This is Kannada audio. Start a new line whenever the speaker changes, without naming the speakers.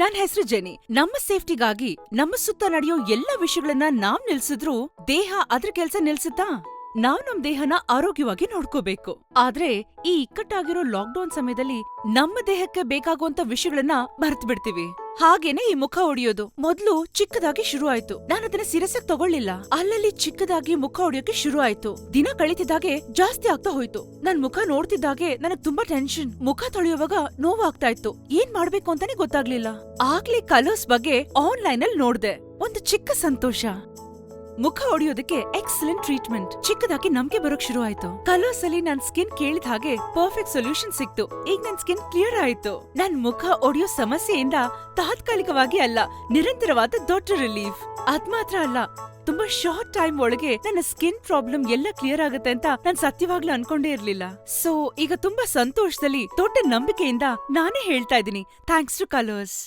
ನನ್ ಹೆಸರು ಜೆನಿ. ನಮ್ಮ ಸೇಫ್ಟಿಗಾಗಿ ನಮ್ಮ ಸುತ್ತ ನಡೆಯೋ ಎಲ್ಲಾ ವಿಷಯಗಳನ್ನ ನಾವ್ ನಿಲ್ಸಿದ್ರು ದೇಹ ಅದ್ರ ಕೆಲ್ಸ ನಿಲ್ಸುತ್ತಾ? ನಾವ್ ನಮ್ ದೇಹನ ಆರೋಗ್ಯವಾಗಿ ನೋಡ್ಕೋಬೇಕು. ಆದ್ರೆ ಈ ಇಕ್ಕಟ್ಟಾಗಿರೋ ಲಾಕ್ಡೌನ್ ಸಮಯದಲ್ಲಿ ನಮ್ಮ ದೇಹಕ್ಕೆ ಬೇಕಾಗುವಂತ ವಿಷಯಗಳನ್ನ ಮರ್ತ್ ಬಿಡ್ತೀವಿ. ಹಾಗೇನೆ ಈ ಮುಖ ಹೊಡಿಯೋದು ಮೊದ್ಲು ಚಿಕ್ಕದಾಗಿ ಶುರು ಆಯ್ತು. ನಾನು ಅದನ್ನ ಸಿರಸಕ್ ತಗೊಳ್ಳಿಲ್ಲ. ಅಲ್ಲಲ್ಲಿ ಚಿಕ್ಕದಾಗಿ ಮುಖ ಹೊಡಿಯೋಕೆ ಶುರು ಆಯ್ತು. ದಿನ ಕಳೀತಿದ್ದಾಗೆ ಜಾಸ್ತಿ ಆಗ್ತಾ ಹೋಯ್ತು. ನನ್ ಮುಖ ನೋಡ್ತಿದ್ದಾಗೆ ನನಗ್ ತುಂಬಾ ಟೆನ್ಷನ್. ಮುಖ ತೊಳೆಯುವಾಗ ನೋವಾಗ್ತಾ ಇತ್ತು. ಏನ್ ಮಾಡ್ಬೇಕು ಅಂತಾನೆ ಗೊತ್ತಾಗ್ಲಿಲ್ಲ. ಆಗ್ಲೇ ಕಲರ್ಸ್ ಬಗ್ಗೆ ಆನ್ಲೈನ್ ಅಲ್ಲಿ ನೋಡ್ದೆ. ಒಂದು ಚಿಕ್ಕ ಸಂತೋಷ. ಮುಖ ಹೊಡಿಯೋದಕ್ಕೆ ಎಕ್ಸಲೆಂಟ್ ಟ್ರೀಟ್ಮೆಂಟ್. ಚಿಕ್ಕದಾಗಿ ನಂಬಿಕೆ ಬರೋಕ್ ಶುರು ಆಯ್ತು. ಕಲರ್ಸ್ ಅಲ್ಲಿ ನನ್ ಸ್ಕಿನ್ ಕೇಳಿದ ಹಾಗೆ ಪರ್ಫೆಕ್ಟ್ ಸೊಲ್ಯೂಷನ್ ಸಿಕ್ತು. ಈಗ ನನ್ ಸ್ಕಿನ್ ಕ್ಲಿಯರ್ ಆಯ್ತು. ನನ್ ಮುಖ ಹೊಡಿಯೋ ಸಮಸ್ಯೆಯಿಂದ ತಾತ್ಕಾಲಿಕವಾಗಿ ಅಲ್ಲ, ನಿರಂತರವಾದ ದೊಡ್ಡ ರಿಲೀಫ್. ಅದ್ ಮಾತ್ರ ಅಲ್ಲ, ತುಂಬಾ ಶಾರ್ಟ್ ಟೈಮ್ ಒಳಗೆ ನನ್ನ ಸ್ಕಿನ್ ಪ್ರಾಬ್ಲಮ್ ಎಲ್ಲ ಕ್ಲಿಯರ್ ಆಗುತ್ತೆ ಅಂತ ನಾನ್ ಸತ್ಯವಾಗ್ಲೂ ಅನ್ಕೊಂಡೇ ಇರ್ಲಿಲ್ಲ. ಸೊ ಈಗ ತುಂಬಾ ಸಂತೋಷದಲ್ಲಿ, ದೊಡ್ಡ ನಂಬಿಕೆಯಿಂದ ನಾನೇ ಹೇಳ್ತಾ ಇದೀನಿ, ಥ್ಯಾಂಕ್ಸ್ ಟು ಕಲರ್ಸ್.